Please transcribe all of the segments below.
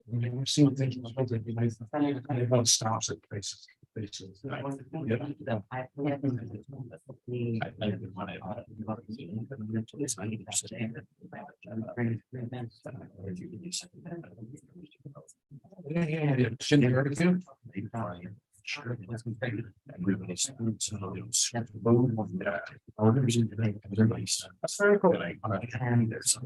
We've seen things like that, you know, everyone stops at places. Sure. Everybody's everybody's that's very cool. And there's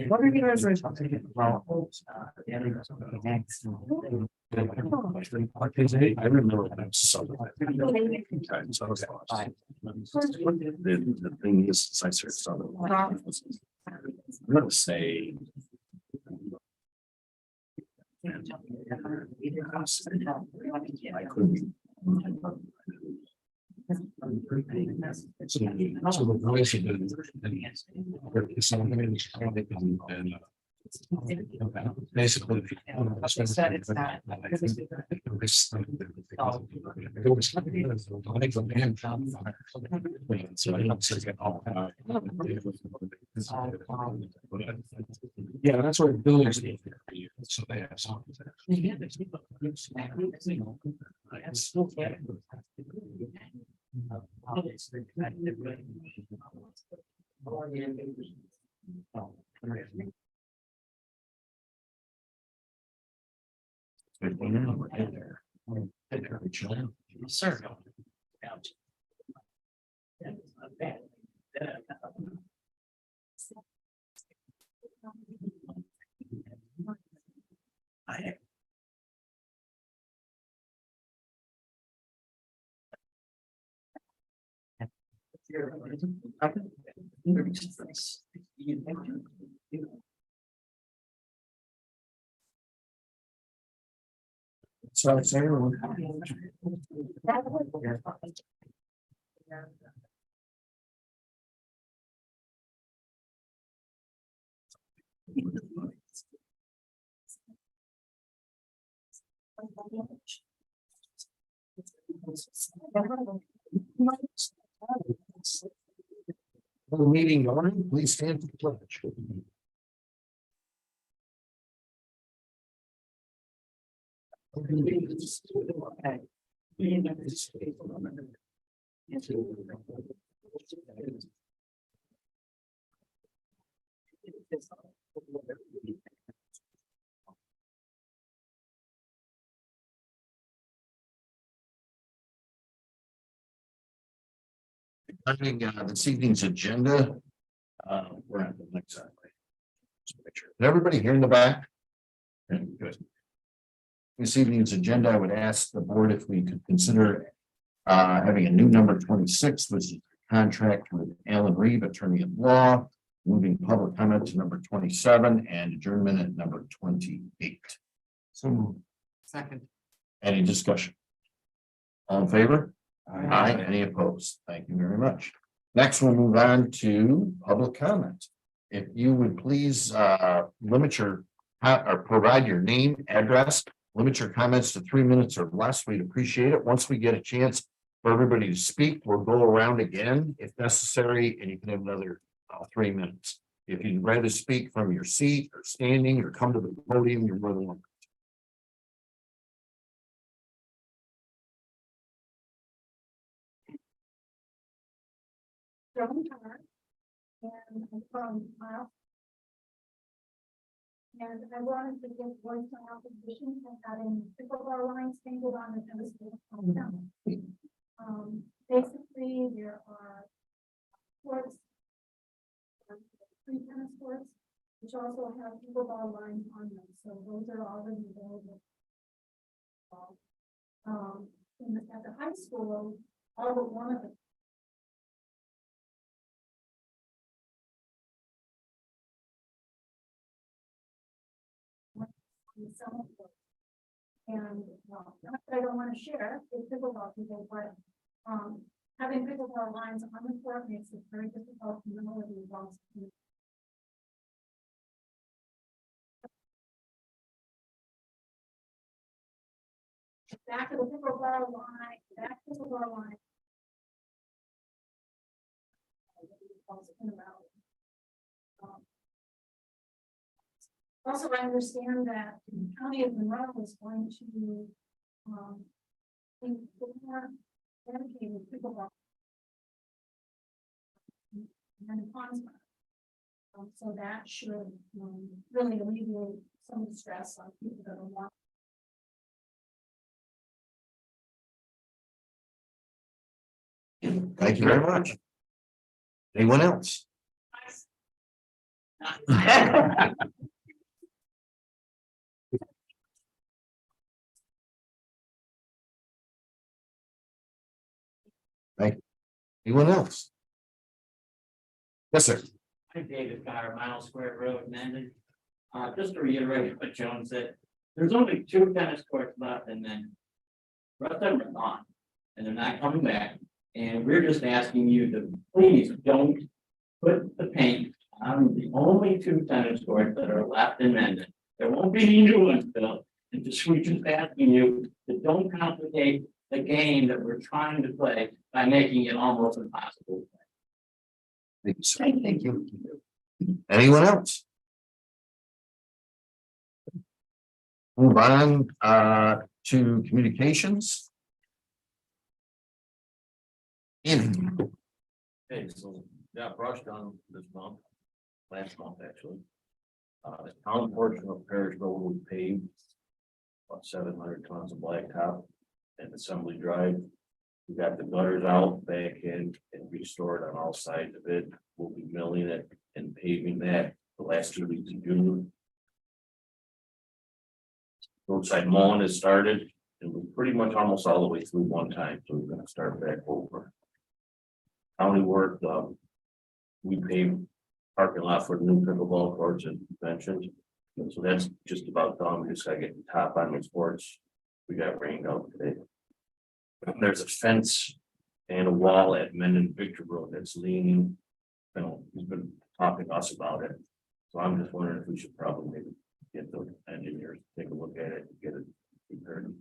what are you guys I remember when I was so the thing is, I searched on I'm gonna say I couldn't. Basically, yeah, that's what the buildings need. So they have something. Sir. So it's everyone. The meeting on, please stand for the pledge. This evening's agenda. We're at the next slide. Did everybody hear in the back? Good. This evening's agenda, I would ask the board if we could consider having a new number 26, which is contract with Alan Reeve, attorney at law, moving public comment to number 27 and adjournment at number 28. So second. Any discussion? All in favor? Aye. Any opposed? Thank you very much. Next, we'll move on to public comment. If you would please limit your or provide your name, address, limit your comments to 3 minutes or less. We'd appreciate it. Once we get a chance for everybody to speak, we'll go around again if necessary, and you can have another 3 minutes. If you'd rather speak from your seat or standing or come to the podium, you're more than welcome. And I'm from Miles. And I wanted to give voice to opposition and having pickleball lines painted on the tennis court. Basically, there are courts, 3 tennis courts, which also have pickleball lines on them. So those are already available. At the high school, all but one of the and I don't want to share with pickleball people, but having pickleball lines on the court makes it very difficult to know what involves. back of the pickleball line, back pickleball line. Also, I understand that the county of Monroe is going to, think more dedicated pickleball. And ponds. So that should, really alleviate some of the stress on people that are walking. Thank you very much. Anyone else? Thank you. Anyone else? Yes, sir. I'm David Carr, Mile Square Road, Mendon. Just to reiterate what Joan said, there's only 2 tennis courts left and then the rest of them are gone. And they're not coming back. And we're just asking you to please don't put the paint on the only 2 tennis courts that are left in Mendon. There won't be any new ones built. And just, we're just asking you to don't complicate the game that we're trying to play by making it almost impossible. Thank you, sir. Thank you. Anyone else? Move on to communications. In. Okay, so got brush done this month, last month actually. The town portion of Parish Road was paved. About 700 tons of blacktop and Assembly Drive. We got the gutters out, back in and restored on all sides of it. We'll be milling it and paving that the last 2 weeks of June. Roadside mowing has started and we're pretty much almost all the way through one time, so we're gonna start back over. County work, we paved parking lot for the new pickleball courts and mentioned. So that's just about done. We just gotta get the top on the sports. We got rained out today. There's a fence and a wall at Mendon Victor Road that's leaning. You know, he's been talking to us about it. So I'm just wondering if we should probably maybe get the engineers, to take a look at it and get it repaired.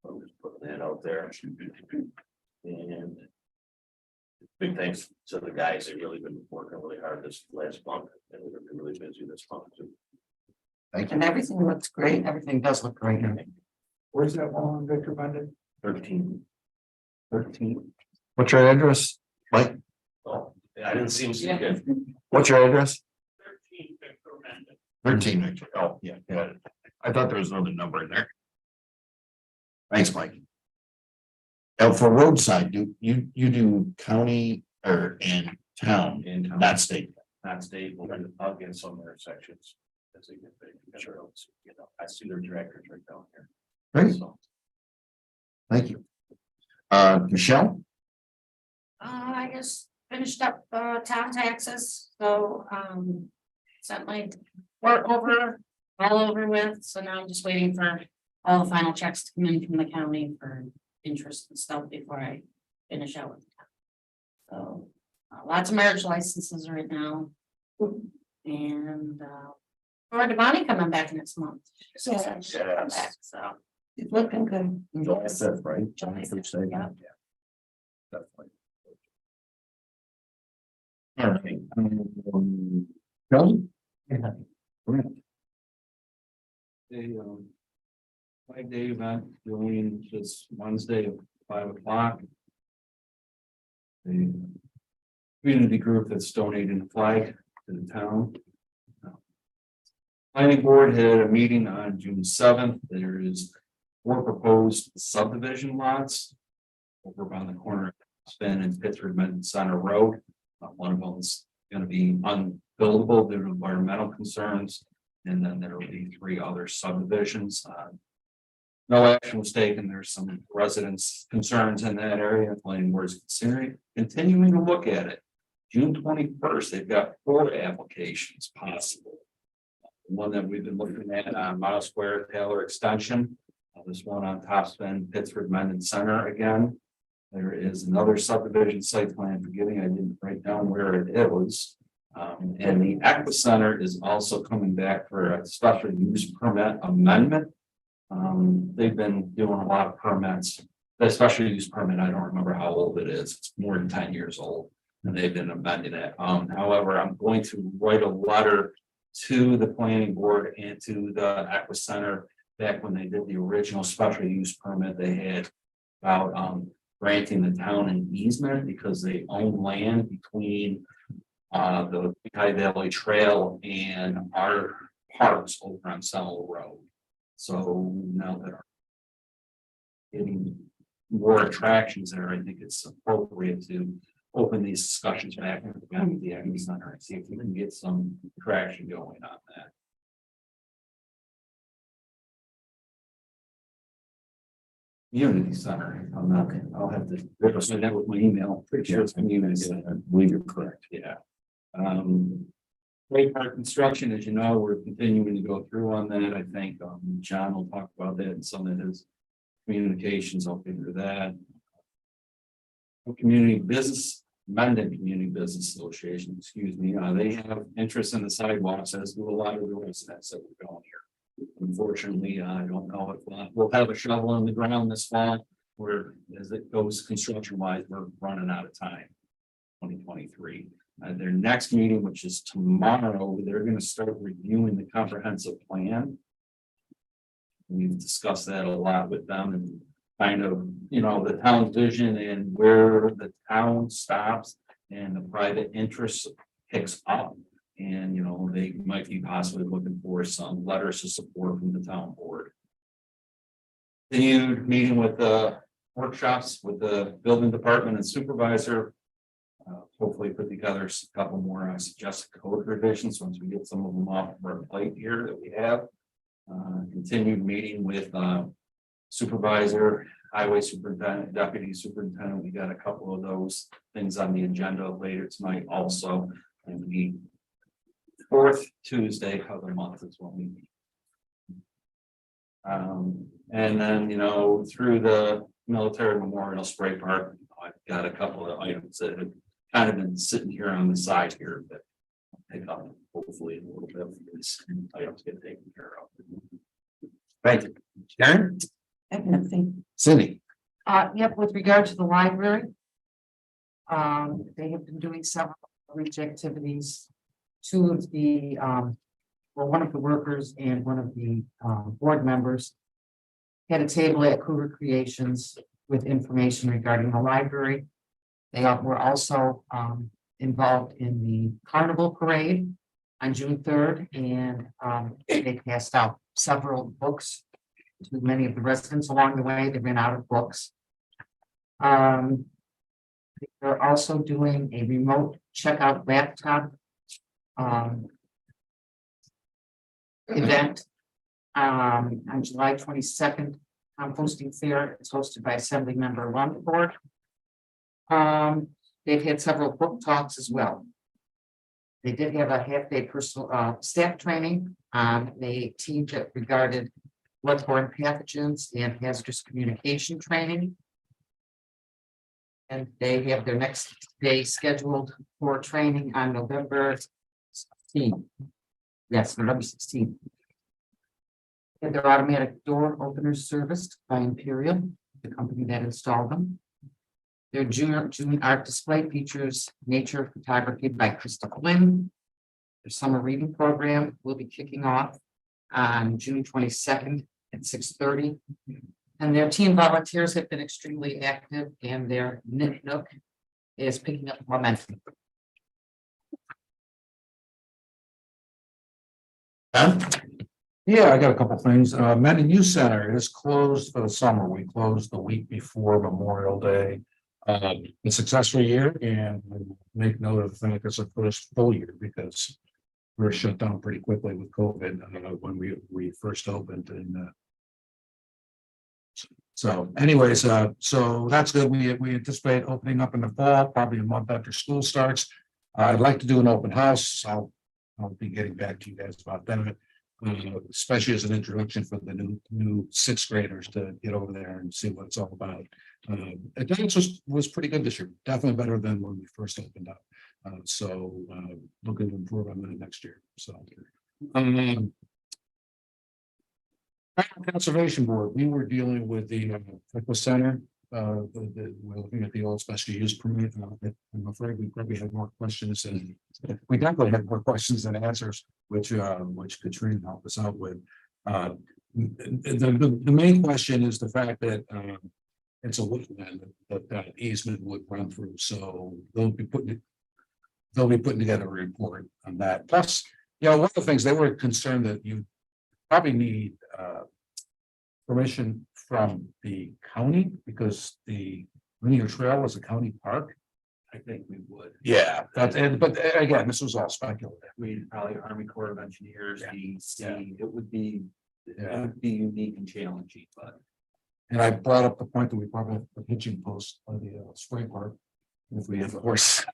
I'm just putting that out there. And big thanks to the guys. They've really been working really hard this last month and we're gonna be really busy this month too. Thank you. And everything looks great. Everything does look great. Where's that wall on Victor Bendon? 13. 13. What's your address? Mike, Oh, yeah, I didn't see him. See good. what's your address? 13 Victor Mendon. 13, actually. Oh, yeah, got it. I thought there was another number in there. Thanks, Mike. Now, for roadside, do you do county or in town, In town, not state? not state, I'll get some of their sections. As they get big, sure, you know, I see their tractors right down here. Great, So, thank you. Michelle? I just finished up town taxes, so sent my work over, all over with, so now I'm just waiting for all the final checks to come in from the county for interest and stuff before I finish out with the town. So lots of marriage licenses right now. And or Devani coming back next month. She said she'll come back, so It's looking good. July 5th, right? July 5th, Thursday. yeah. Definitely. All right. Kelly? Right. A 5-day event going this Wednesday at 5 o'clock. The community group that's donating a flag to the town. Planning board had a meeting on June 7th. There is 4 proposed subdivision lots over by the corner of Spin and Pittsburgh Mendon Center Road. One of them is going to be unbuildable due to environmental concerns. And then there will be 3 other subdivisions. No action was taken. There's some residents' concerns in that area. Planning board is considering continuing to look at it. June 21st, they've got 4 applications possible. One that we've been looking at on Mile Square Taylor Extension. This one on Top Spin, Pittsburgh Mendon Center again. There is another subdivision site plan, forgetting I didn't write down where it is. And the Aqua Center is also coming back for a special use permit amendment. They've been doing a lot of permits, the special use permit, I don't remember how old it is, it's more than 10 years old. And they've been amending it. However, I'm going to write a letter to the planning board and to the Aqua Center. Back when they did the original special use permit, they had about granting the town an easement because they own land between the High Valley Trail and our parks over on Summer Road. So now that are getting more attractions there, I think it's appropriate to open these discussions back with the Aggie Center and see if we can get some traction going on that. Community Center, I'll have to verify that with my email, pretty sure it's community center, I believe you're correct, yeah. Great Park construction, as you know, we're continuing to go through on that, I think, John will talk about that in some of his communications, I'll figure that. Community business, Mendon Community Business Association, excuse me, they have interest in the sidewalks, as do a lot of the residents that we're going here. Unfortunately, I don't know if we'll have a shovel in the ground this fall, where as it goes construction wise, we're running out of time. 2023, their next meeting, which is tomorrow, they're going to start reviewing the comprehensive plan. We've discussed that a lot with them and kind of, you know, the town's vision and where the town stops and the private interest picks up. And, you know, they might be possibly looking for some letters of support from the town board. Continued meeting with the workshops with the building department and supervisor. Hopefully put together a couple more suggested code revisions once we get some of them off of our plate here that we have. Continued meeting with supervisor, highway superintendent, deputy superintendent. We got a couple of those things on the agenda later tonight also. And the fourth Tuesday of the month is when we meet. And then, you know, through the military memorial spray park, I've got a couple of items that have kind of been sitting here on the side here that I'll pick up hopefully in a little bit of these items get taken care of. Thank you. Karen? Nothing. Cindy? Yep, with regard to the library. They have been doing several outreach activities. Two of the, well, one of the workers and one of the, board members had a table at Cougar Creations with information regarding the library. They were also, involved in the Carnival Parade on June 3rd, and, they passed out several books to many of the residents along the way. They ran out of books. They're also doing a remote checkout laptop event on July 22nd. Composting fair. It's hosted by Assembly Member Lundford. They've had several book talks as well. They did have a half-day personal staff training on a team that regarded bloodborne pathogens and hazardous communication training. And they have their next day scheduled for training on November 16th. Yes, November 16th. And their automatic door openers serviced by Imperial, the company that installed them. Their June art display features nature photography by Krista Flynn. Their summer reading program will be kicking off on June 22nd at 6:30. And their team volunteers have been extremely active, and their Knit Nook is picking up momentum. Yeah, I got a couple things. Mendon Youth Center is closed for the summer. We closed the week before Memorial Day. A successful year, and we'll make note of the fact it's the first full year because we were shut down pretty quickly with COVID when we first opened. And so anyways, so that's good. We anticipate opening up in the fall, probably a month after school starts. I'd like to do an open house. I'll be getting back to you guys about that. Especially as an introduction for the new sixth graders to get over there and see what it's all about. Attendance was pretty good this year, definitely better than when we first opened up. So looking to improve on that next year. So Conservation Board, we were dealing with the Eco Center. We're looking at the old special use permit. I'm afraid we probably had more questions and we definitely had more questions than answers, which Katrina helped us out with. The main question is the fact that it's a woodland that easement would run through, so they'll be putting together a report on that. Plus, one of the things they were concerned that you probably need permission from the county because the linear trail is a county park. I think we would. Yeah, but again, this was all speculative. We'd probably Army Corps of Engineers, Yeah. DEC, it would be Yeah. unique and challenging, but. And I brought up the point that we probably have a hitching post on the spray park. If we have a horse.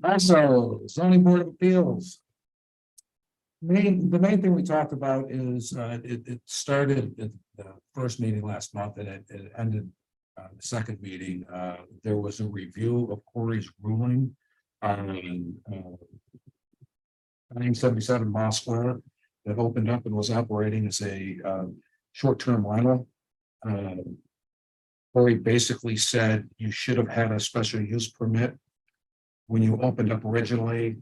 Also, zoning board of appeals. The main thing we talked about is, it started at the first meeting last month and it ended. The second meeting, there was a review of Corey's ruling on 977 Moss Square that opened up and was operating as a short-term rental. Corey basically said you should have had a special use permit when you opened up originally,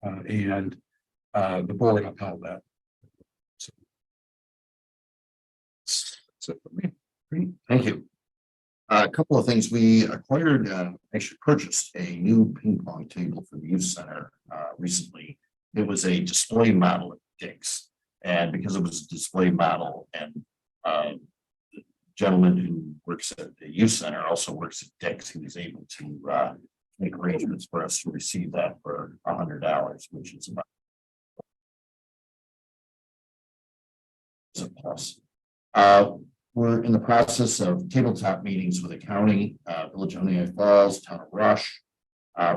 and the board upheld that. So for me. Thank you. A couple of things. We acquired, actually purchased a new ping pong table for the youth center recently. It was a display model at Dick's. And because it was a display model and the gentleman who works at the youth center also works at Dick's, he was able to make arrangements for us to receive that for $100, which is about a plus. We're in the process of tabletop meetings with the county, Village of Ojai Falls, Town of Rush,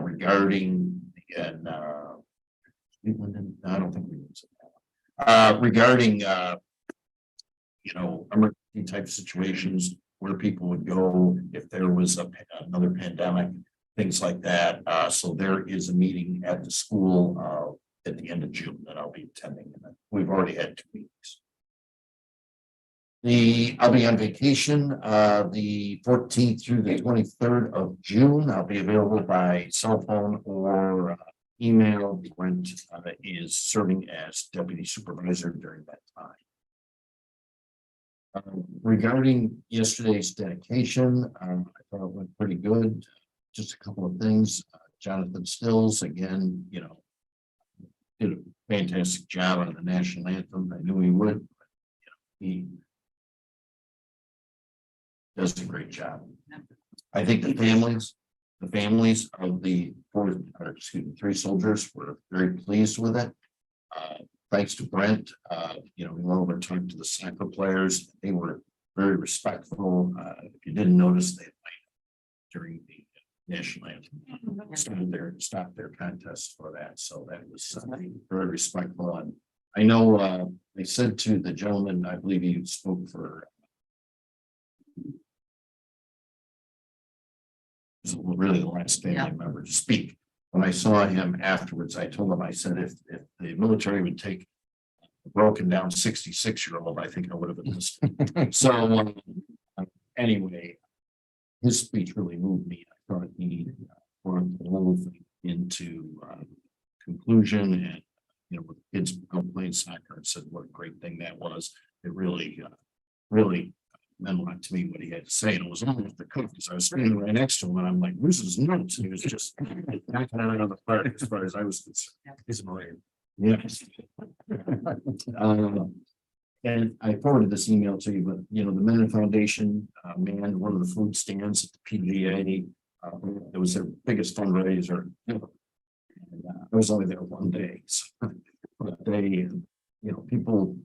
regarding, and I don't think we use it. Regarding, emergency type situations where people would go if there was another pandemic, things like that. So there is a meeting at the school at the end of June that I'll be attending. We've already had 2 meetings. I'll be on vacation, the 14th through the 23rd of June. I'll be available by cell phone or email. Brent is serving as deputy supervisor during that time. Regarding yesterday's dedication, I thought it went pretty good. Just a couple of things. Jonathan Stills, again, did a fantastic job on the national anthem. I knew he would. He does a great job. I think the families of the 3 soldiers were very pleased with it. Thanks to Brent, we went over and talked to the soccer players. They were very respectful. If you didn't notice, they during the national anthem stopped their contest for that. So that was very respectful. And I know they said to the gentleman, I believe he spoke for really the last family member to speak. When I saw him afterwards, I told him, I said, if the military would take a broken down 66-year-old, I think I would have enlisted. So anyway, his speech really moved me. I thought he brought the whole thing into conclusion, and with the kids playing soccer, and said what a great thing that was. It really meant a lot to me what he had to say, and it was almost the cook because I was standing right next to him, and I'm like, "Where's his notes?" And he was just knocking it out of the park as far as I was concerned. He's a Marine. Yes. And I forwarded this email to you, but the Mentor Foundation manned one of the food stands at the PGA. It was their biggest fundraiser. And, I was only there one day, so, but they, people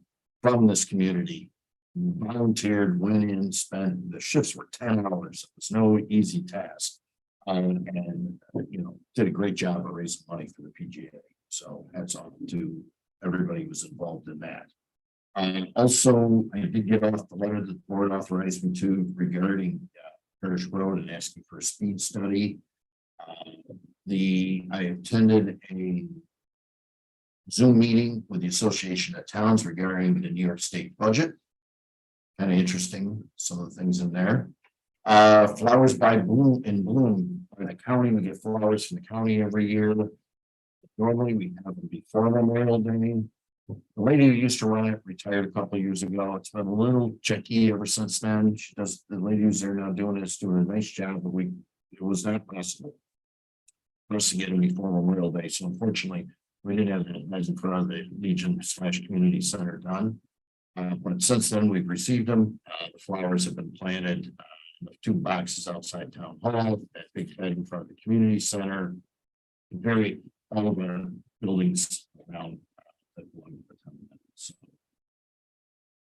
from this community volunteered, went in, spent, the shifts were 10 hours. It was no easy task. And did a great job of raising money for the PGA. So hats off to everybody who was involved in that. Also, I did get off the letter that the board authorized me to regarding Parish Road and asking for a speed study. I attended a Zoom meeting with the Association of Towns regarding the New York State budget. Kind of interesting, some of the things in there. Flowers by Bloom in Bloom, in the county, we get flowers from the county every year. Normally, we have them before Memorial Day. The lady who used to run it retired a couple of years ago. It's been a little tricky ever since then. The lady who's there now doing it's doing a nice job, but it was not possible for us to get them before Memorial Day. So unfortunately, we didn't have the event in front of the Legion/Community Center done. But since then, we've received them. The flowers have been planted. 2 boxes outside town hall, that big bed in front of the community center. All of our buildings around. So,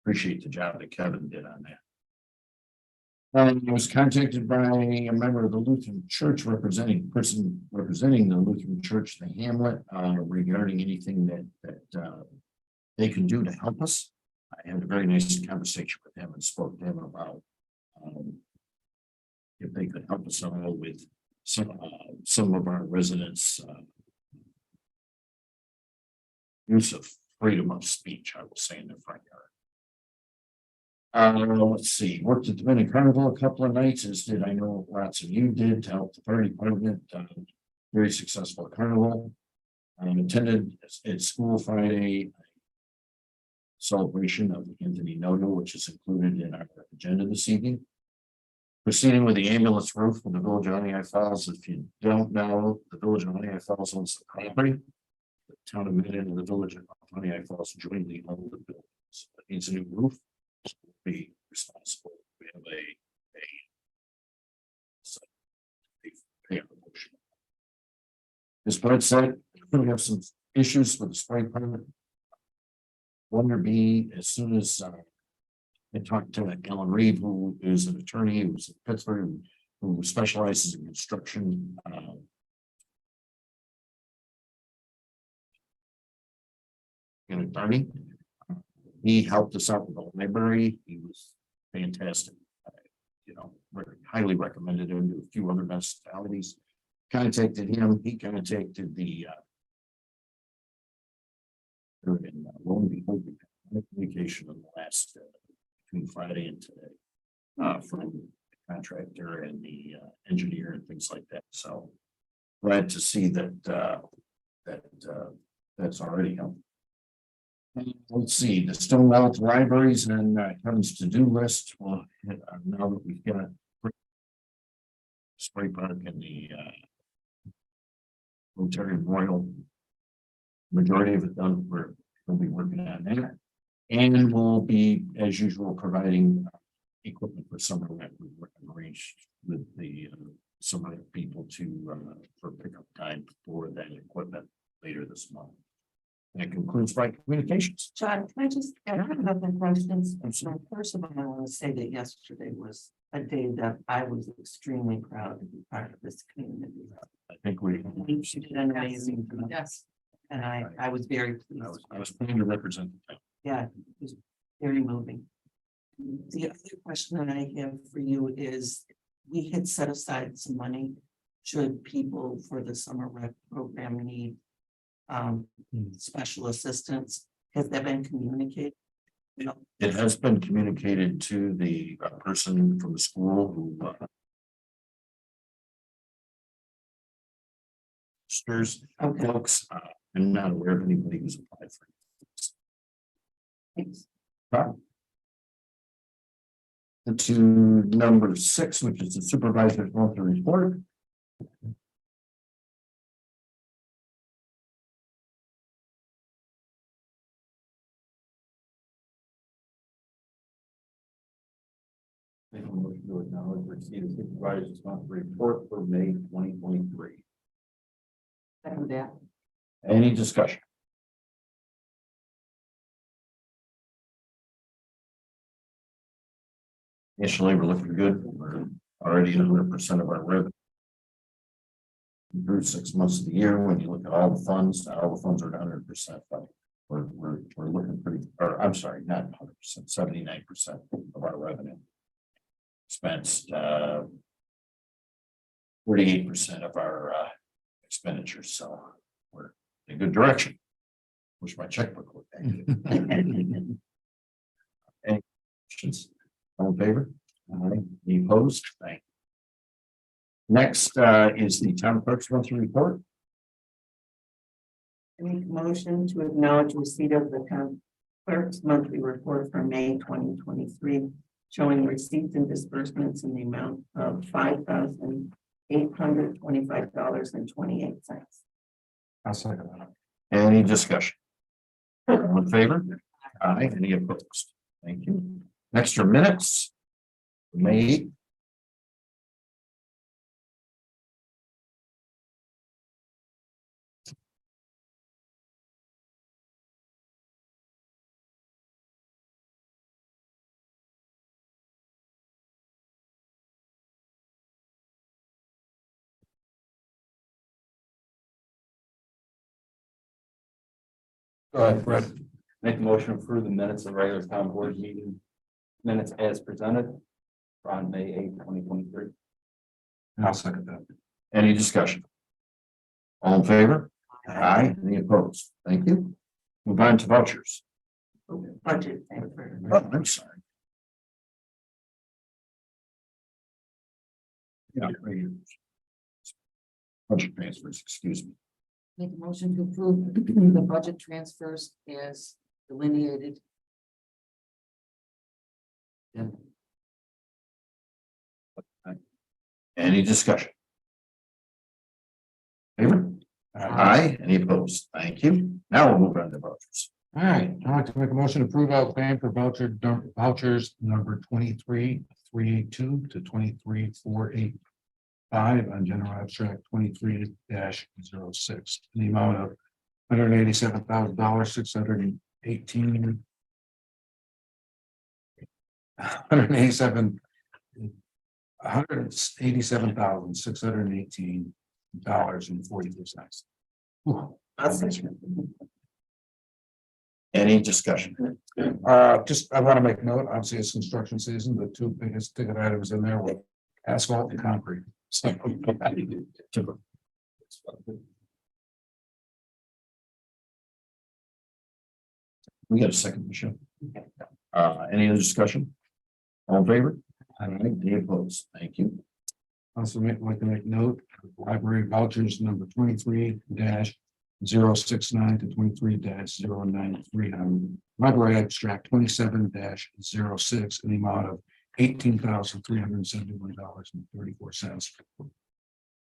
appreciate the job that Kevin did on that. I was contacted by a member of the Lutheran Church representing the Lutheran Church, the Hamlet, regarding anything that they can do to help us. I had a very nice conversation with him and spoke to him about if they could help us all with some of our residents' use of freedom of speech, I will say, in the front yard. Let's see, worked at the Dominican Carnival a couple of nights, as did I know lots of you did to help the fire department. Very successful carnival. Attended at school Friday celebration of Anthony Noto, which is included in our agenda this evening. Proceeding with the ambulance roof for the Village of Onion Falls. If you don't know, the Village of Onion Falls owns the property. The town of Minden and the Village of Onion Falls jointly own the buildings. It needs a new roof. We'll be responsible. We have a motion. As Brett said, we have some issues with the spray permit. Wonder be as soon as I talked to Ellen Reeve, who is an attorney who's in Pittsburgh, who specializes in construction. An attorney. He helped us out with the library. He was fantastic. Highly recommended him to a few other municipalities. Contacted him. He contacted the lo and behold, we had communication on the last between Friday and today from the contractor and the engineer and things like that. So glad to see that that's already helped. Let's see, the Stonewall libraries and Kevin's to-do list. Well, now that we've got spray park and the Rotary Memorial, majority of it done, we'll be working on that. And we'll be, as usual, providing equipment for summer that we've arranged with the some other people to for pickup time for that equipment later this month. That concludes my communications. John, can I just add a couple of questions? First of all, I want to say that yesterday was a day that I was extremely proud to be part of this community. I think we. She did an amazing job. Yes. And I was very pleased. I was planning to represent the town. Yeah, it was very moving. The other question that I have for you is, we had set aside some money. Should people for the summer rec program need special assistance? Has that been communicated? It has been communicated to the person from the school who stirs Okay, folks. I'm not aware of anybody who's applied for it. thanks. And to number 6, which is the supervisor's monthly report. Make a motion to acknowledge receipt of supervisor's monthly report for May 2023. Second that. Any discussion? Initially, we're looking good. We're already 100% of our revenue. Through 6 months of the year, when you look at all the funds are at 100%, but we're looking pretty, or I'm sorry, not 100%, 79% of our revenue. Expensed 48% of our expenditures, so we're in a good direction. Wish my checkbook would. Any questions? All in favor? Aye. Any opposed? Thank you. Next, is the town clerk's monthly report. I make a motion to acknowledge receipt of the town clerk's monthly report for May 2023, showing receipts and disbursements in the amount of $5,825.28. I'll second that. Any discussion? All in favor? Aye. Any opposed? Thank you. Next are minutes. May. Go ahead, Fred. Make a motion to approve the minutes of regular town board meeting minutes as presented on May 8th, 2023. I'll second that. Any discussion? All in favor? Aye. Any opposed? Thank you. Move on to vouchers. Budget. thank you very Oh, much. I'm sorry. Yeah, right here. Budget transfers, excuse me. Make a motion to approve the budget transfers as delineated. Yeah. Any discussion? Favor? Aye. Any opposed? Thank you. Now we'll move on to vouchers. All right, I'd like to make a motion to approve out paying for vouchers number 23,382 to 23,485 on general abstract 23-06 in the amount of $187,000, $187,618.42. I'll second. Any discussion? Just, I want to make note, obviously it's construction season, the two biggest ticket items in there were asphalt and concrete. So, We got a second, Michelle. Any other discussion? All in favor? Aye. Any opposed? Thank you. Also like to make note, library vouchers number 23-069 to 23-093 on library abstract 27-06 in the amount of $18,371.34.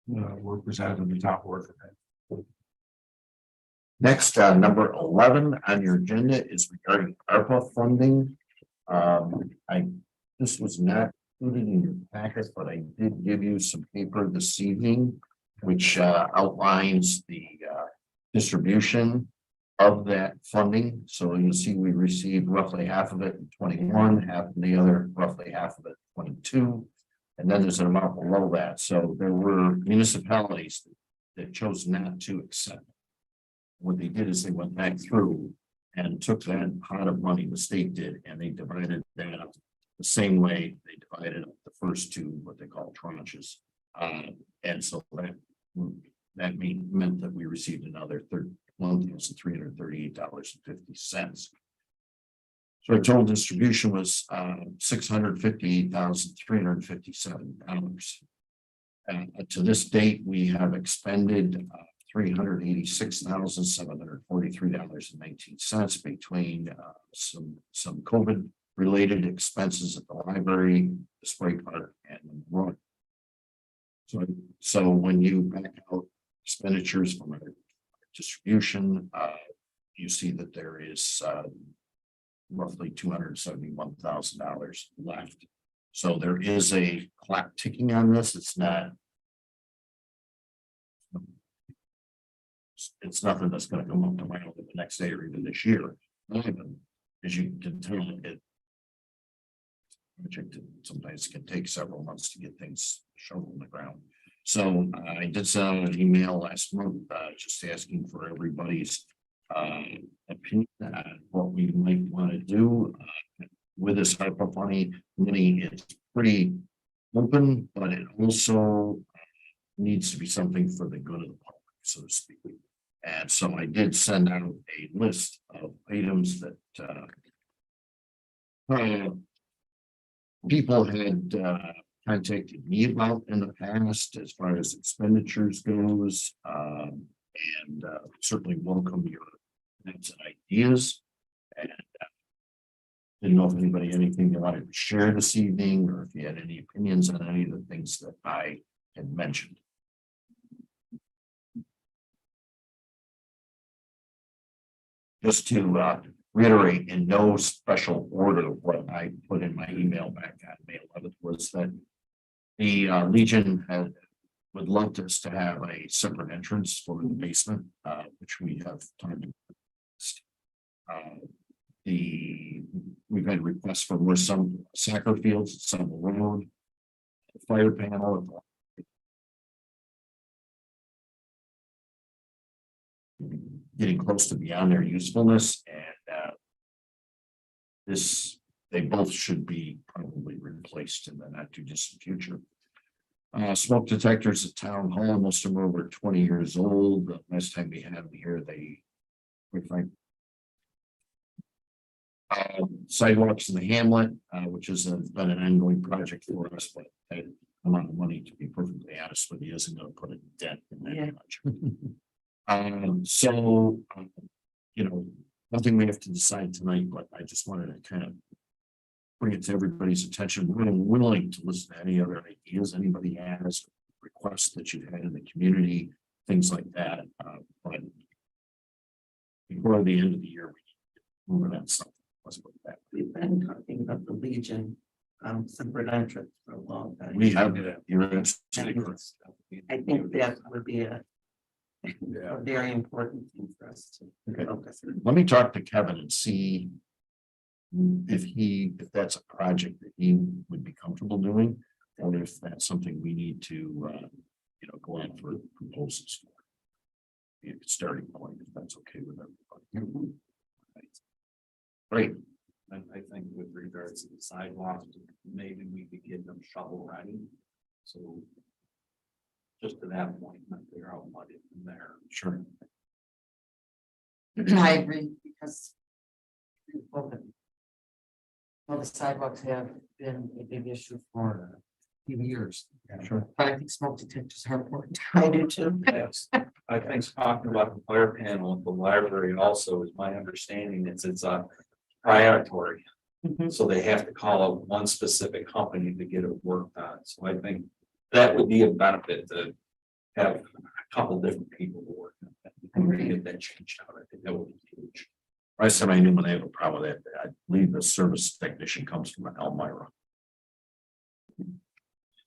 Were presented in the top work. Next, number 11 on your agenda is regarding ARPA funding. This was not included in your packet, but I did give you some paper this evening, which outlines the distribution of that funding. So you'll see we received roughly half of it in 21, half of the other, roughly half of it in 22. And then there's an amount below that. So there were municipalities that chose not to accept. What they did is they went back through and took that pot of money, the state did, and they divided that up the same way they divided up the first two, what they call tranches. And so that meant that we received another $1,338.50. So our total distribution was $658,357. To this date, we have expended $386,743.19 between some COVID related expenses at the library, the spray park, and the run. So when you back out expenditures from our distribution, you see that there is roughly $271,000 left. So there is a clock ticking on this. It's nothing that's going to come up tomorrow or the next day or even this year. As you can tell, sometimes can take several months to get things shown on the ground. So I did send out an email last month, just asking for everybody's opinion on what we might want to do with this ARPA money. It's pretty open, but it also needs to be something for the good of the public, so to speak. And so I did send out a list of items that people had contacted me about in the past as far as expenditures goes. And certainly welcome your comments and ideas. And didn't know if anybody had anything they wanted to share this evening, or if you had any opinions on any of the things that I had mentioned. Just to reiterate in no special order, what I put in my email back on May 11th was that the Legion would love us to have a separate entrance for the basement, which we have talked about. We've had requests for more some soccer fields, some road, fire panel. Getting close to beyond their usefulness, and they both should be probably replaced in the not too distant future. Smoke detectors at town hall, most of them are over 20 years old. The last time we had them here, sidewalks in the hamlet, which has been an ongoing project for us, but a amount of money, to be perfectly honest with you, isn't going to put a dent in that project. You know, nothing we have to decide tonight, but I just wanted to kind of bring it to everybody's attention. We're willing to listen to any other ideas anybody has, requests that you've had in the community, things like that. But before the end of the year, we move on something. Let's put that. We've been talking about the Legion, separate entrance for a long time. We have that. You're absolutely correct. I think that would be a very important thing for us to Okay. focus on. Let me talk to Kevin and see if that's a project that he would be comfortable doing, or if that's something we need to, go out for proposals for. Be a starting point, if that's okay with everybody. Great. And I think with regards to the sidewalks, maybe we could get them shovel ready. So just to that point, not figure out what is in there. Sure. I agree, because well, the sidewalks have been a big issue for a few years. Sure. But I think smoke detectors are important. I do too. Yes, I think talking about the fire panel at the library also is my understanding, it's a priority. Mhm. So they have to call out one specific company to get it worked on, so I think that would be a benefit to have a couple different people to work on that. And really get that changed out, I think that would be huge. Last time I knew when they have a problem with that, I believe the service technician comes from Elmira.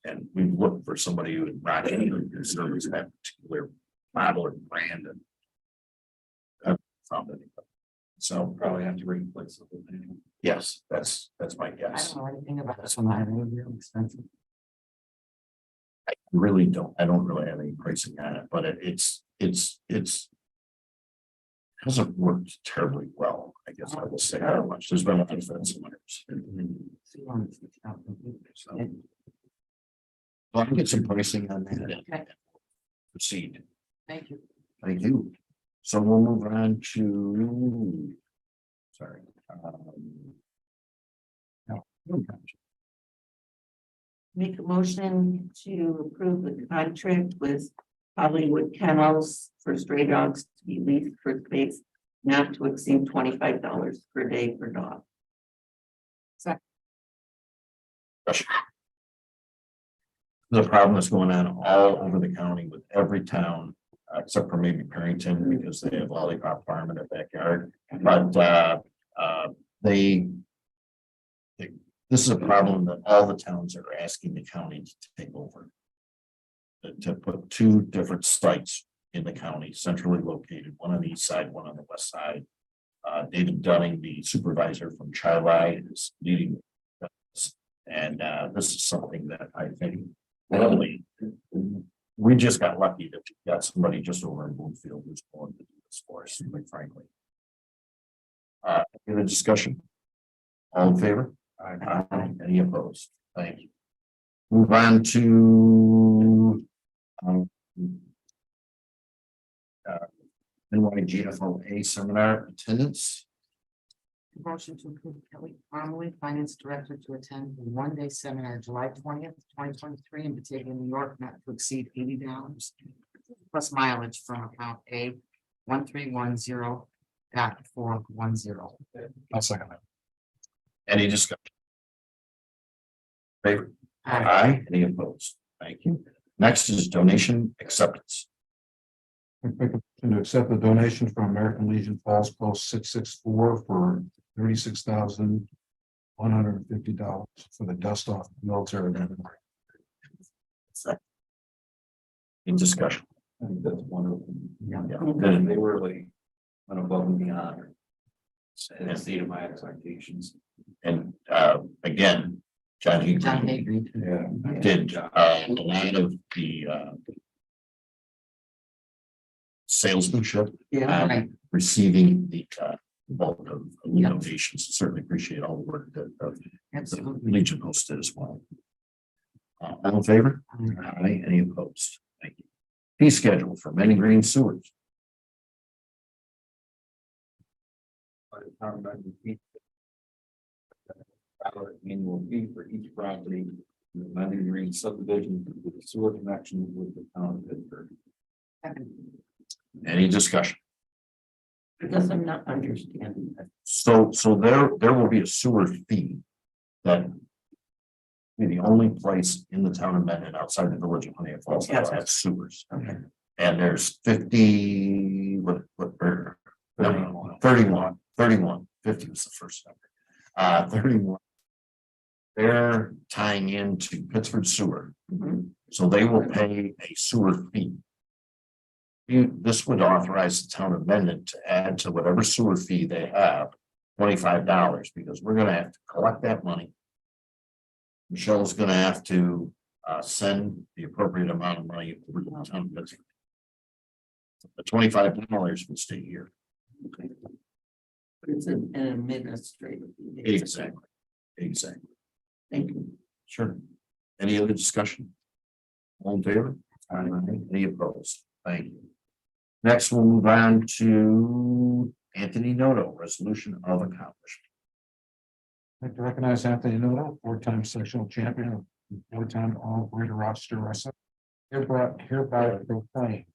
And we looked for somebody who would run any service that particular model or brand, and haven't found anybody. So Probably have to replace it. yes, that's my I guess. don't know anything about this one. I really real expensive. I don't really have any pricing on it, but it's hasn't worked terribly well, I guess I will say that much. There's been a lot of fence wires. So I'll get some pricing on that and Okay. proceed. Thank you. Thank you. So we'll move on to. Sorry. No. Make a motion to approve the contract with Hollywood Kennels for stray dogs to be leased for space not to exceed $25 per day per dog. The problem that's going on all over the county with every town, except for maybe Perrington, because they have Lollipop Farm in their backyard. But this is a problem that all the towns are asking the county to take over. To put two different sites in the county, centrally located, one on the east side, one on the west side. David Dunning, the supervisor from Chi-Li, is leading this. And this is something that I think really, we just got lucky that we got somebody just over in Bloomfield who's going to do this for us, quite frankly. In a discussion. All in favor? Aye. Any opposed? Thank you. Move on to NYGFOA seminar attendance. Motion to approve Kelly Parmalee, Finance Director, to attend the one-day seminar July 20th, 2023 in Batavia, New York, not to exceed $80 plus mileage from account A 1310.410. I'll second that. Any discussion? Favor? Aye. Any opposed? Thank you. Next is donation acceptance. To accept the donation from American Legion Falls Post 664 for $36,150 for the dust off military. In discussion. I think that's wonderful. Yeah. And they were like, went above and beyond. And exceeded my expectations. And again, John John Higley Hagree. Yeah. did a lot of the salesmanship. Yeah. Right. Receiving the bulk of the donations. Certainly appreciate all the work that the Absolutely. Legion hosted as well. All in favor? Aye. Any opposed? Thank you. Fee schedule for Mendon Green Sewers. Annual fee for each property, in the Mendon Green subdivision with the sewer connection with the town of Pittsburgh. Any discussion? I guess I'm not understanding that. So there will be a sewer fee that be the only place in the town of Mendon outside the village of Honey Falls that will have sewers. Okay. And there's 50, or 31, 50 was the first number. 31. They're tying into Pittsburgh Sewer, so they will pay a sewer fee. This would authorize the town of Mendon to add to whatever sewer fee they have, $25, because we're gonna have to collect that money. Michelle's gonna have to send the appropriate amount of money over to the town of Pittsburgh. The $25 would stay here. But it's an administrative. fee. Exactly. Exactly. Thank you. Sure. Any other discussion? All in favor? Aye. Any opposed? Thank you. Next, we'll move on to Anthony Noto, resolution of accomplishment. I'd like to recognize Anthony Noto, four-time sectional champion, four-time all Greater Rochester wrestler. Hereby proclaim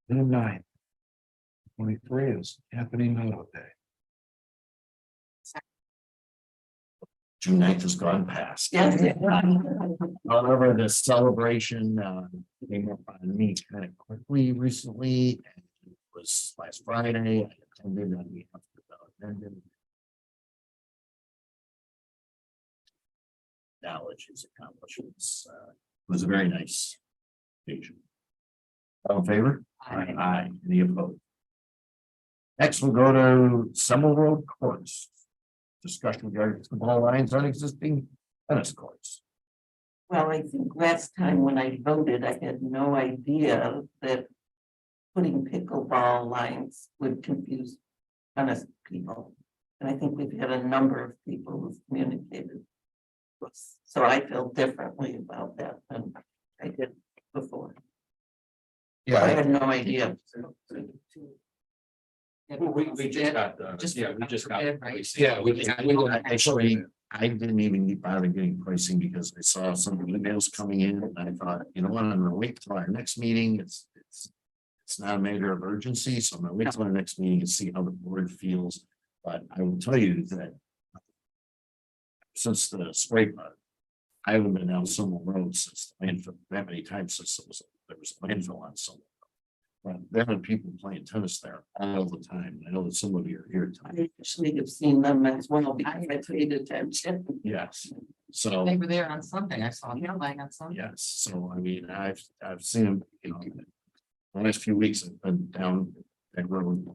June 9th, 23 is Anthony Noto Day. June 9th has gone past. Yes. However, the celebration came up on me kind of quickly recently. And it was last Friday. I attended on behalf of Mendon. Acknowledge his accomplishments. It was a very nice occasion. All in favor? Aye. Any opposed? Next, we'll go to Summer Road Courts. Discussion regarding the ball lines on existing tennis courts. Well, I think last time when I voted, I had no idea that putting pickleball lines would confuse tennis people. And I think we've had a number of people who've communicated. with us. So I feel differently about that than I did before. I Yeah, had no idea. We just got the, Just- we just got. yeah, Actually, I didn't even get bother getting pricing because I saw some emails coming in and I thought, you know what, I'm gonna wait till our next meeting. It's not a matter of urgency, so I'm gonna wait till our next meeting and see how the board feels. But I will tell you that since the spray part, I haven't been down Summer Road since the landfill, that many times since there was a landfill on Summer. But there are people playing tennis there all the time. I know that some of you are here tonight. I actually have seen them as well because I paid attention. Yes, so. They were there on Sunday. I saw them playing on Sunday. Yes, so I mean, I've seen them, you know, the last few weeks I've been down that road.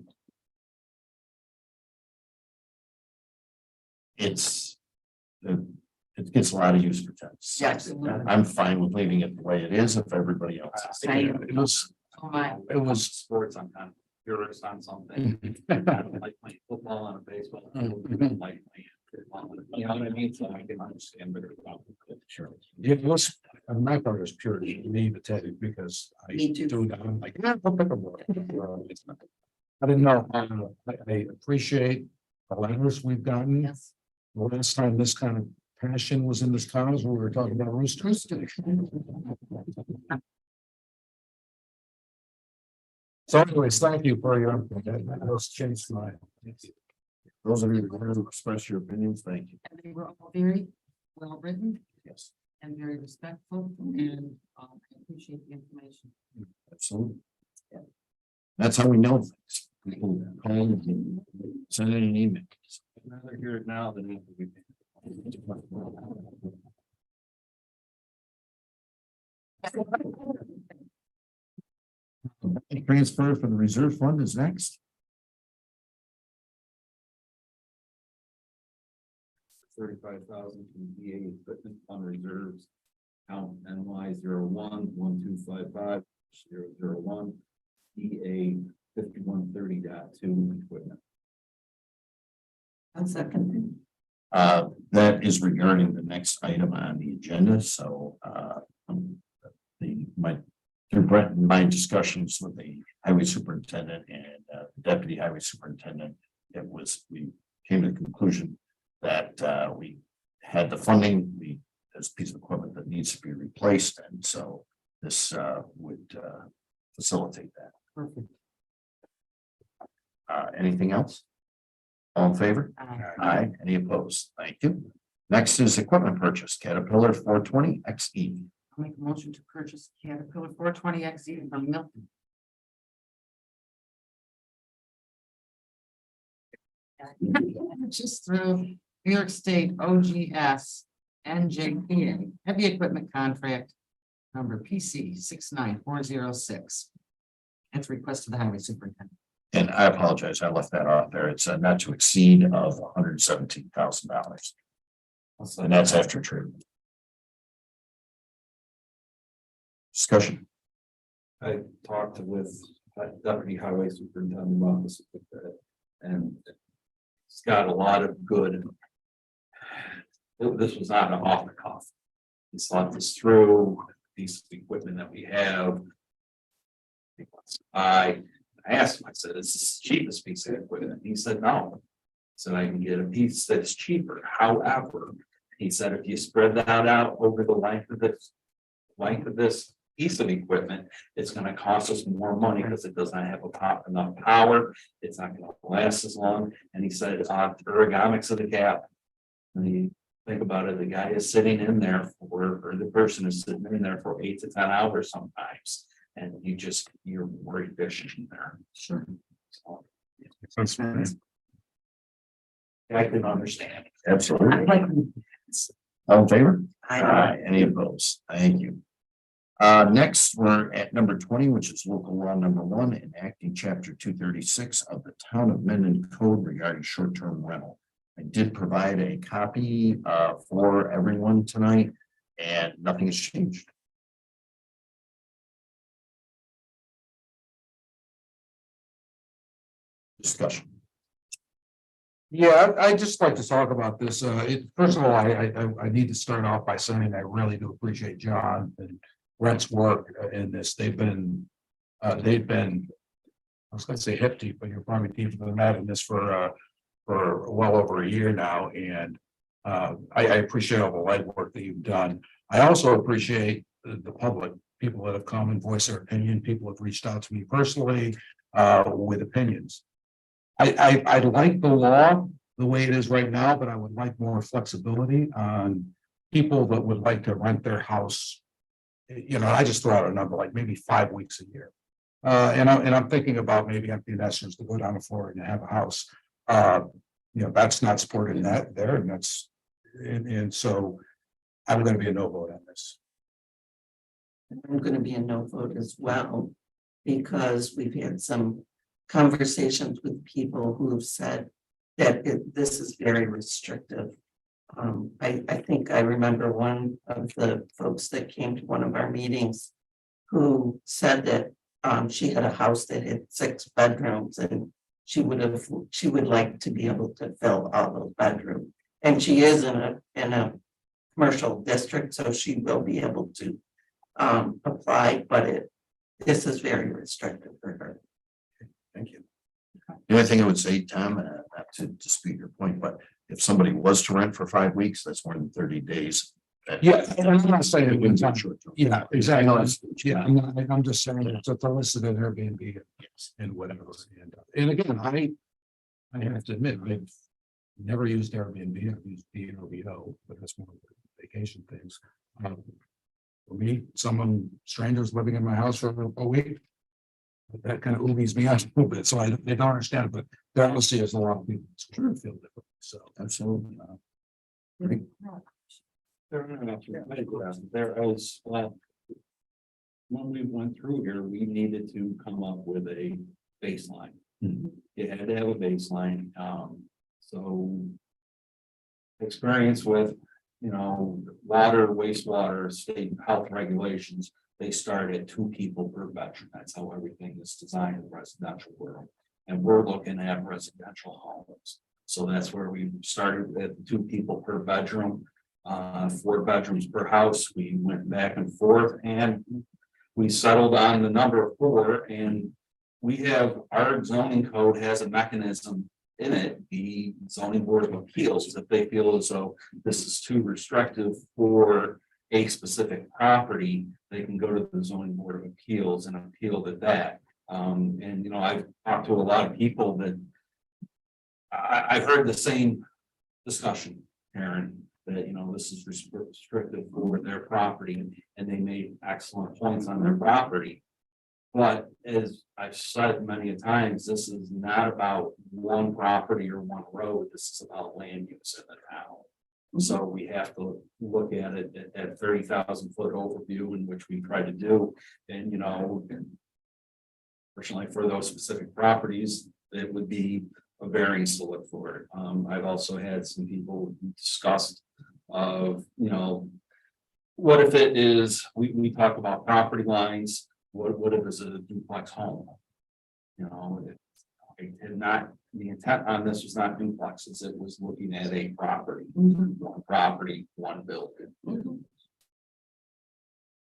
It gets a lot of use for tennis. Yes. I'm fine with leaving it the way it is if everybody else is. it was, Oh, my. it was, Sports, I'm kind of curious on something. I don't like playing football and baseball. I don't like playing football. You know what I mean? So I can understand better about it. Sure. it was, and my part was pure naivete because I Me too. do, I'm like, yeah, I'll pick a ball. I didn't know, I appreciate the letters we've gotten. Yes. The last time this kind of passion was in this town is when we were talking about roosters. So anyways, thank you for your, that was changed my. Those of you who want to express your opinions, thank you. And they were all very well written Yes, and very respectful, and I appreciate the information. absolutely. That's how we know things. People call and send in an email. I'd rather hear it now than after we. Transfer for the reserve fund is next. $35,000 from VA equipment fund reserves. Count NY 01-1255-001. EA 5130.2 equipment. One second. That is regarding the next item on the agenda, so, through Brett and my discussions with the highway superintendent and deputy highway superintendent, we came to the conclusion that, we had the funding, this piece of equipment that needs to be replaced, and so this, would, facilitate that. Perfect. Anything else? All in favor? Aye. Any opposed? Thank you. Next is equipment purchase, Caterpillar 420 XE. I'll make a motion to purchase Caterpillar 420 XE from Milton. Just through New York State OGS NJPA heavy equipment contract number PC 69406. That's request of the highway superintendent. And I apologize, I left that off there. It's not to exceed of $117,000. And that's after treatment. Discussion. I talked with deputy highway superintendent about this, and it's got a lot of good. This was not an off the cuff. He thought this through, piece of equipment that we have. I asked him, I said, is this the cheapest piece of equipment? He said, no. So I can get a piece that's cheaper. However, he said, if you spread that out over the length of this piece of equipment, it's gonna cost us more money because it does not have enough power. It's not gonna last as long. And he said, ergonomics of the cap. And you think about it, the guy is sitting in there or the person is sitting in there for 8 to 10 hours sometimes. And you're more efficient in there. Sure. So, That's fine. I can understand. Absolutely. All in favor? Aye. Any opposed? Thank you. Next, we're at number 20, which is local law number 1, enacting chapter 236 of the Town of Minden Code regarding short-term rental. I did provide a copy for everyone tonight, and nothing has changed. Discussion. Yeah, I just like to talk about this. First of all, I need to start off by saying I really do appreciate John and Brent's work in this. They've been, I was gonna say hip deep, but you're probably deeper than that in this for well over a year now. And I appreciate all the legwork that you've done. I also appreciate the public, people that have come and voiced their opinion. People have reached out to me personally with opinions. I like the law the way it is right now, but I would like more flexibility on people that would like to rent their house. You know, I just throw out a number like maybe 5 weeks a year. And I'm thinking about maybe empty nesters to go down to Florida and have a house. You know, that's not supported in that there, and that's, and so I'm gonna be a no vote on this. I'm gonna be a no vote as well, because we've had some conversations with people who have said that this is very restrictive. I think I remember one of the folks that came to one of our meetings who said that she had a house that had 6 bedrooms, and she would like to be able to fill all those bedrooms. And she is in a commercial district, so she will be able to apply, but this is very restrictive for her. Thank you. The only thing I would say, Tom, not to dispute your point, but if somebody was to rent for 5 weeks, that's more than 30 days. Yeah, and I'm not saying it was not Short term. Yeah, I exactly. know it's- Yeah, I'm just saying it's a listed in Airbnb and whatever. And again, I have to admit, I've never used Airbnb, I've used VRBO, but that's more vacation things. For me, strangers living in my house for a week. That kind of oobies me out a little bit, so they don't understand, but there obviously is a lot of people who feel different, so. Absolutely. There is, when we went through here, we needed to come up with a baseline. Mhm. You had to have a baseline, so. Experience with, water, wastewater, state health regulations, they start at 2 people per bedroom. That's how everything is designed in the residential world. And we're looking at residential homes. So that's where we started at 2 people per bedroom. 4 bedrooms per house. We went back and forth and we settled on the number 4, and we have, our zoning code has a mechanism in it, the zoning board of appeals, if they feel as though this is too restrictive for a specific property, they can go to the zoning board of appeals and appeal to that. And I've talked to a lot of people that I've heard the same discussion, Aaron, that, this is restrictive for their property, and they made excellent points on their property. But as I've said many a times, this is not about one property or one road, this is about land use in the town. So we have to look at it at 30,000 foot overview, in which we try to do, and fortunately for those specific properties, it would be a variance to look for it. I've also had some people discussed of, what if it is, we talk about property lines, what if it's a duplex home? It did not, the intent on this was not duplexes, it was looking at a property, one property, one building.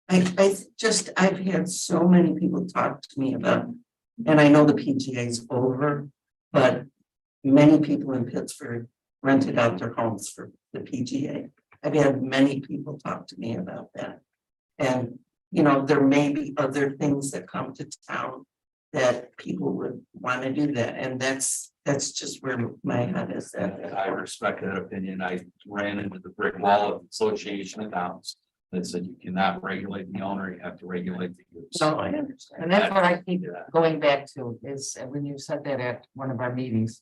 I've had so many people talk to me about, and I know the PGA is over, but many people in Pittsburgh rented out their homes for the PGA. I've had many people talk to me about that. And, there may be other things that come to town that people would want to do that. And that's just where my head is at. And I respect that opinion. I ran into the brick wall of Association of Towns that said you cannot regulate the owner, you have to regulate the use. So I understand, and that's what I keep going back to, is when you said that at one of our meetings.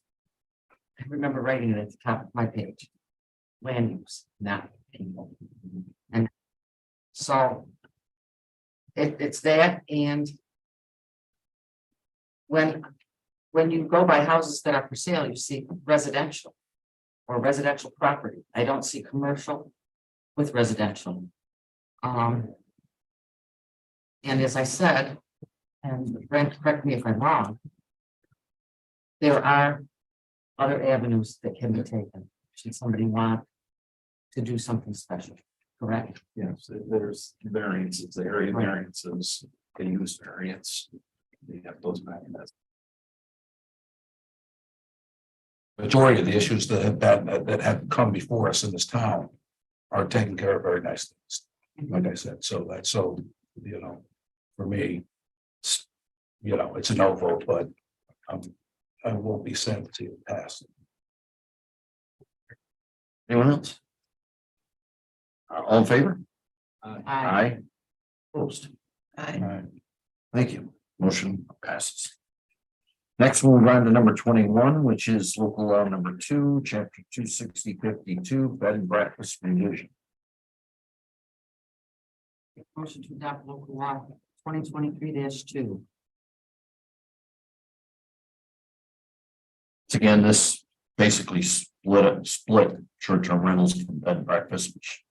I remember writing it at the top of my page. Land use, not people. And so. It's that, and. When you go by houses that are for sale, you see residential. Or residential property. I don't see commercial with residential. And as I said, and Brent, correct me if I'm wrong. There are other avenues that can be taken, should somebody want to do something special, correct? Yes, there's variances, the area variances, the use variance. They have those mechanisms. Majority of the issues that have come before us in this town are taken care of very nicely. Like I said, so for me, it's a no vote, but I won't be sad to see it pass. Anyone else? All in favor? I Opposed? I, Thank you. Motion passes. Next, we'll move on to number 21, which is local law number 2, chapter 26052, bed and breakfast revision. motion to adopt local law 2023-2. Again, this basically split short-term rentals from bed and breakfast, which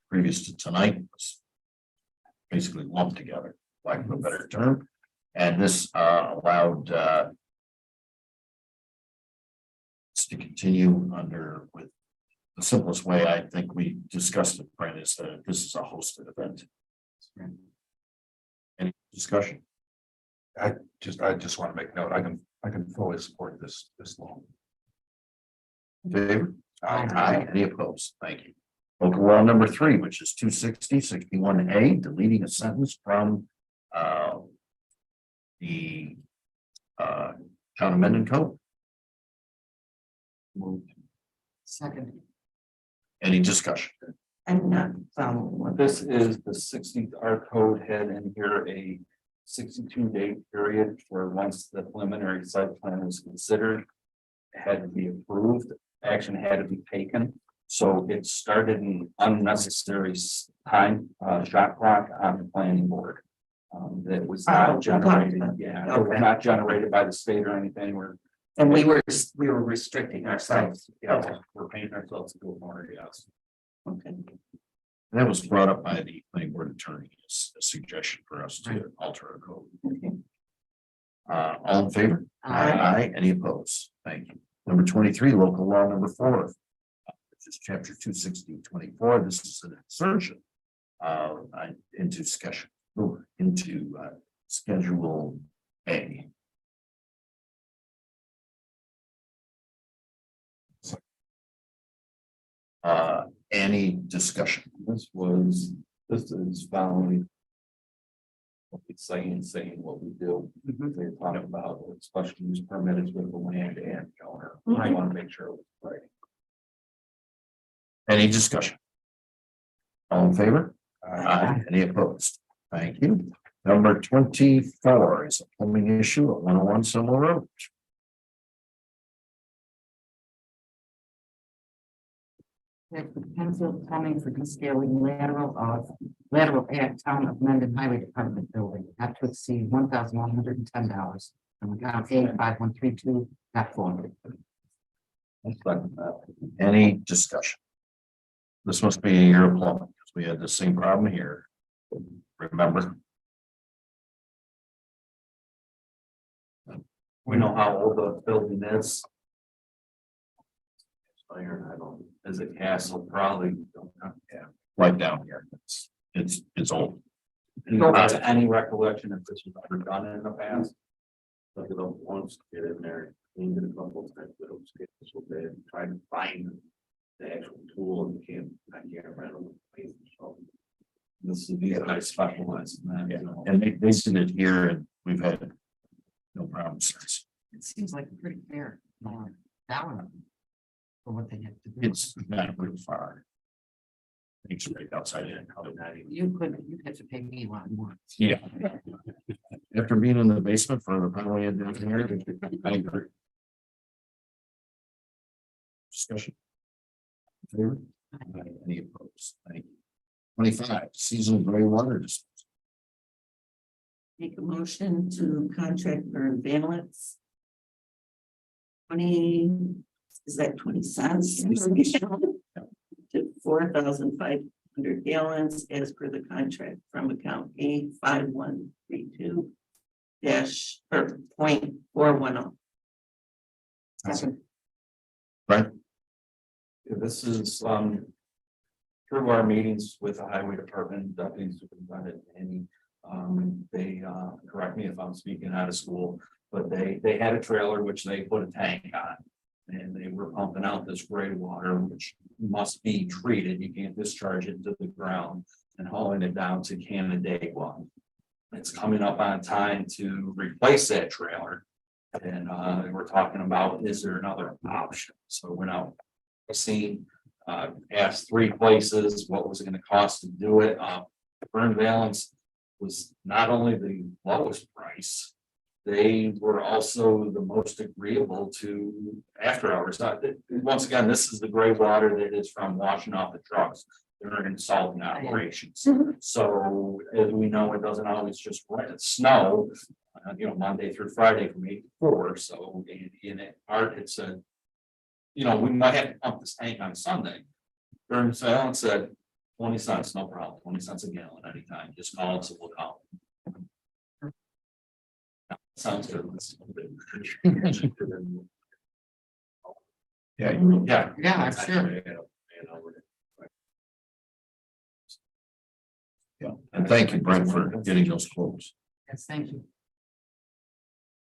previous to tonight was basically lumped together, lack of a better term. And this allowed us to continue under with the simplest way I think we discussed it, Brent, is that this is a hosted event. Any discussion? I just want to make note, I can I can fully support this law. In favor? Aye. Any opposed? Thank you. Local law number 3, which is 260-61A, deleting a sentence from the Town of Mendon Code. Moved. Second. Any discussion? I'm not following what This is the 60th, our code had in here a 62-day period where once the preliminary site plan was considered. It had to be approved, action had to be taken, so it started an unnecessary time shot clock on the planning board. That was Oh, not okay. generated, yeah, it was Okay. not generated by the state or anything, And we were restricting ourselves. yeah, we're paying ourselves to go more, yes. Okay. That was brought up by the planning board attorney, as a suggestion for us to alter our code. Okay. All in favor? Aye. Any opposed? Thank you. Number 23, local law number 4. Which is chapter 260-24. This is an insertion. Into discussion, into schedule A. Any discussion? This is following. What we saying what we do. They're talking about what special use permit is with the land and the owner. I want to make sure it's right. Any discussion? All in favor? Any opposed? Thank you. Number 24 is a plumbing issue at 101 Summer Road. Pencil plumbing for descaling lateral at Town of Mendon Highway Department building, not to exceed $1,110 from account A5132.4. Any discussion? This must be a year of plumbing, because we had the same problem here. Remember? We know how old the building is. Iron, I don't, is it castle, probably, don't know. Yeah, right down here. It's old. You don't have any recollection if this was ever done in the past? Look at them once, get in there, cleaned it a couple of times, but it was so bad, trying to find the actual tool and I can't remember. So, This is, these guys specialize in that, you know. And they did it here and we've had no problem since. It seems like a pretty fair balance for what they have to do. It's not real far. It's right outside in. You have to pay me a lot more. Yeah. After being in the basement for the power line down here, I agree. Discussion. Favor? Any opposed? Thank you. 25, seasonal gray water disposal. Make a motion to contract for balance. 20, is that 20 cents? To 4,500 gallons as per the contract from account A5132 .410. Second. Right? This is, through our meetings with the highway department, deputy superintendent, and, they, correct me if I'm speaking out of school, but they had a trailer which they put a tank on. And they were pumping out this gray water, which must be treated. You can't discharge it into the ground and hauling it down to Canandaigua. It's coming up on time to replace that trailer. And we're talking about, is there another option? So we're now seeing, asked 3 places, what was it gonna cost to do it? Burn Balance was not only the lowest price, they were also the most agreeable to after hours. Once again, this is the gray water that is from washing off the trucks during salting operations. So as we know, it doesn't always just snow, Monday through Friday from 8 to 4. So in art, it's a, we might have to pump this tank on Sunday. Burn Balance said 20 cents, no problem, 20 cents a gallon anytime, just call us, we'll call. Sounds good. Yeah. Yeah. Yeah, I'm sure. Yeah. And thank you, Brent, for getting those quotes. Yes, thank you.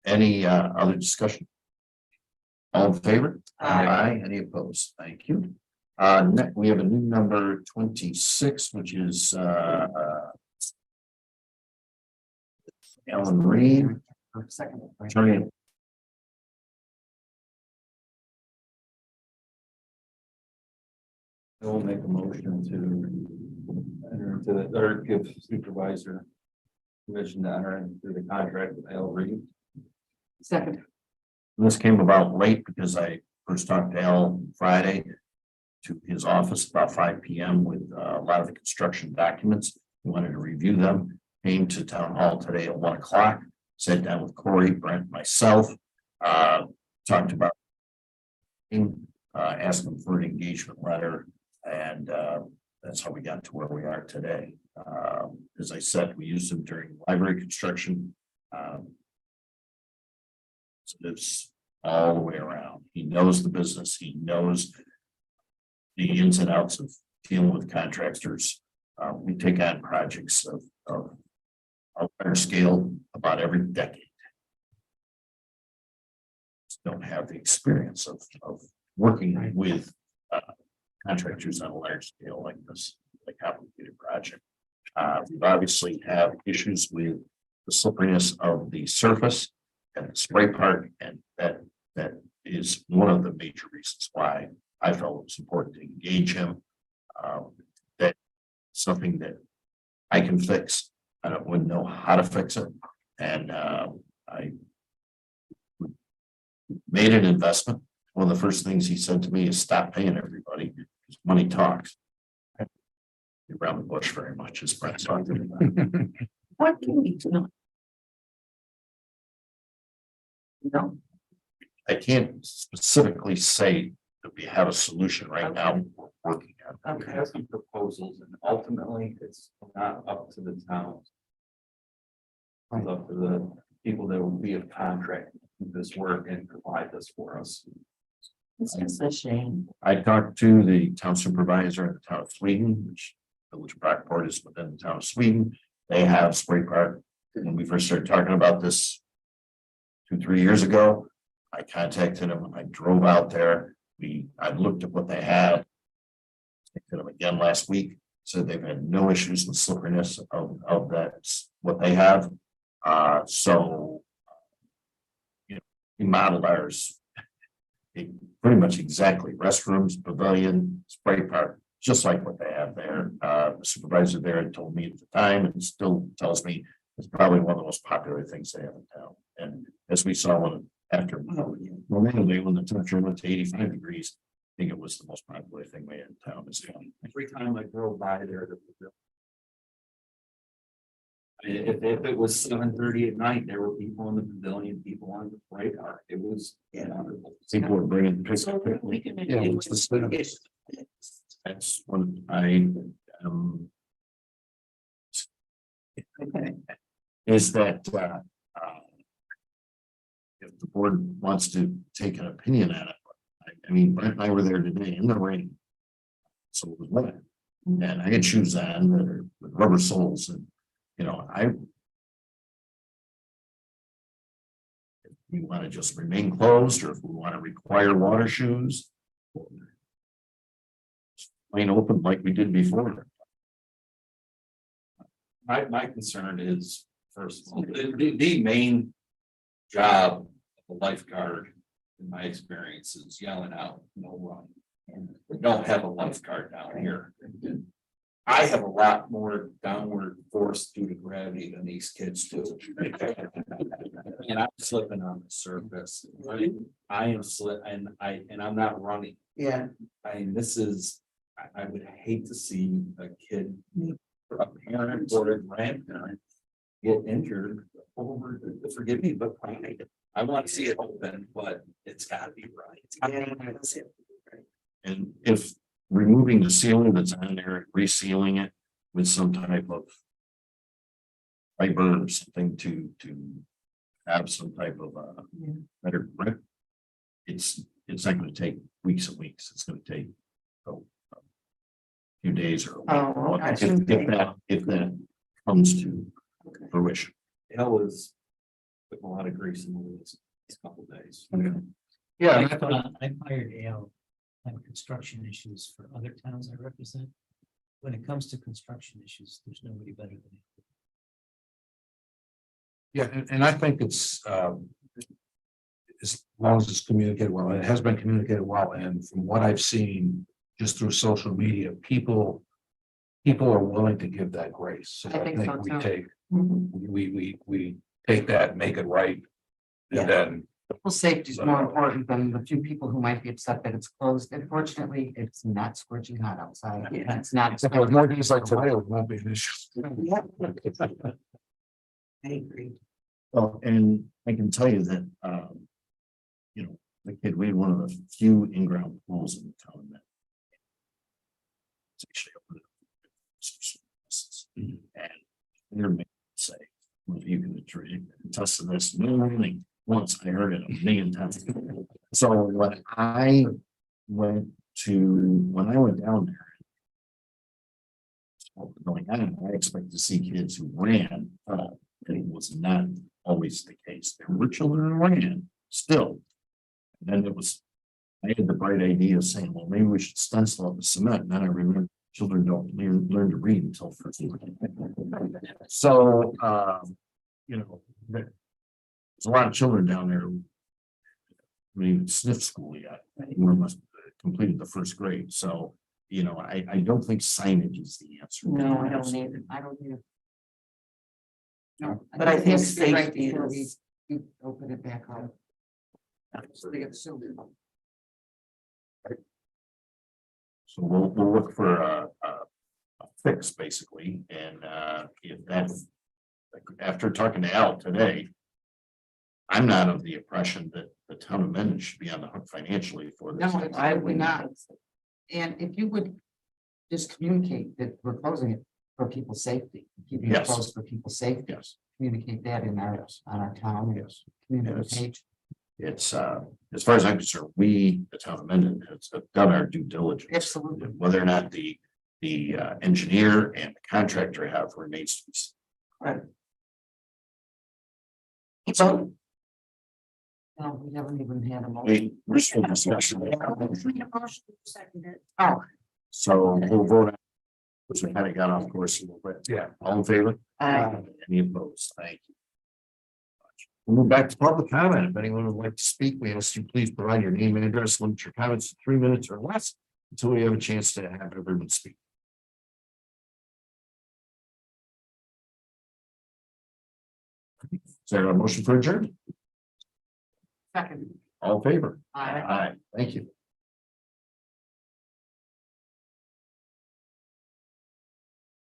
Any other discussion? All in favor? Aye. Any opposed? Thank you. Next, we have a new number 26, which is Ellen Reed, Second. attorney. I will make a motion to enter into the, or give supervisor permission to enter into the contract with Al Reed. Second. This came about late because I first talked to Al Friday to his office about 5 p.m. with a lot of the construction documents. He wanted to review them. Came to town hall today at 1 o'clock. Sat down with Corey, Brent, myself. Talked about asked him for an engagement letter, and that's how we got to where we are today. As I said, we used him during library construction. So it's all the way around. He knows the business. He knows the ins and outs of dealing with contractors. We take on projects of a larger scale about every decade. Just don't have the experience of working with contractors on a large scale like this, a complicated project. We obviously have issues with the slipperiness of the surface and the spray part, and that is one of the major reasons why I felt it was important to engage him. That something that I can fix. I wouldn't know how to fix it, and I made an investment. One of the first things he said to me is stop paying everybody because money talks. Around the bush very much, as Brent's talking about. What can we do? No. I can't specifically say that we have a solution right now we're working on. We have some proposals, and ultimately it's not up to the towns. It's up to the people that will be of contract to do this work and provide this for us. It's just a shame. I talked to the town supervisor in the town of Sweden, which Brockport is within the town of Sweden. They have spray part. When we first started talking about this 2-3 years ago, I contacted them. I drove out there. I looked at what they had. I did them again last week. Said they've had no issues with slipperiness of that, what they have. So you know, we modeled ours pretty much exactly. Restrooms, pavilion, spray part, just like what they have there. The supervisor there had told me at the time and still tells me it's probably one of the most popular things they have in town. And as we saw when after normally when the temperature went to 85 degrees, I think it was the most popular thing we had in town. Every time I drove by there, if it was 7:30 at night, there were people in the pavilion, people on the radar. It was. People were bringing pictures. So we can. Yeah, what's the spin? That's when I Okay. is that if the board wants to take an opinion on it. I mean, Brent and I were there today in the rain. So it was wet. And I had shoes on that are with rubber soles and, you know, if we want to just remain closed or if we want to require water shoes. Plain open like we did before. My concern is, first of all, the main job of a lifeguard, in my experience, is yelling out, no run. And we don't have a lifeguard down here. I have a lot more downward force due to gravity than these kids do. And I'm slipping on the surface, right? I am and I'm not running. Yeah. This is, I would hate to see a kid, a parent or a grandparent get injured over, forgive me, but I want to see it open, but it's gotta be right. It's gotta be right. And if removing the ceiling that's on there, resealing it with some type of fiber or something to have some type of better grip. It's not going to take weeks and weeks. It's going to take a few days or Oh, okay. if that comes to fruition. Hell is Put a lot of grease in the wheels these couple days. Yeah, I've hired Al on construction issues for other towns I represent. When it comes to construction issues, there's nobody better than him. Yeah, and I think it's, as long as it's communicated well, it has been communicated well, and from what I've seen, just through social media, people are willing to give that grace. So I think so, we too. take, Mhm. we take that, make it right. Yeah. And then, People's safety is more important than the few people who might be upset that it's closed. Unfortunately, it's not scorching hot outside. Yeah. It's not. if it was more days like today, it won't be an issue. Yeah. I agree. well, and I can tell you that, you know, the kid, we had one of the few in-ground pools in the town that. It's actually open. And they're made to say, well, you can attest to this, no only once, I heard it a million times. So when I went down there. Going on, I expected to see kids who ran, and it was not always the case. There were children who ran still. And then it was, I had the bright idea of saying, well, maybe we should stencil up the cement. And then I remember children don't learn to read until first. So, you know, there's a lot of children down there. Who haven't even sniffed school yet, or must have completed the first grade. So, you know, I don't think signage is the answer. No, I don't need it. I don't need it. No. But I it think has to be right safety before is- we open it back up. So they get sued. So we'll look for a fix basically, and if that's. After talking to Al today. I'm not of the impression that the town of Mendon should be on the hook financially for this. No, I would not. And if you would just communicate that we're closing it for people's safety, keeping it Yes. closed for people's safety, Yes, communicate that in our, on our town. yes. Community Yes. page. It's as far as I'm concerned, we, the town of Mendon, has done our due diligence. Absolutely. Whether or not the engineer and the contractor have remains to be seen. Right. So No, we haven't even had a motion. we're still discussing. Oh, So we'll vote. on Because we kind of got off course a little bit. Yeah. All in favor? Aye. Any opposed? Thank you. We'll move back to public comment. If anyone would like to speak, we ask you please provide your name and address, limit your comments to 3 minutes or less until we have a chance to have everyone speak. Is there a motion for adjournment? second. All in favor? Aye. Aye. Thank you.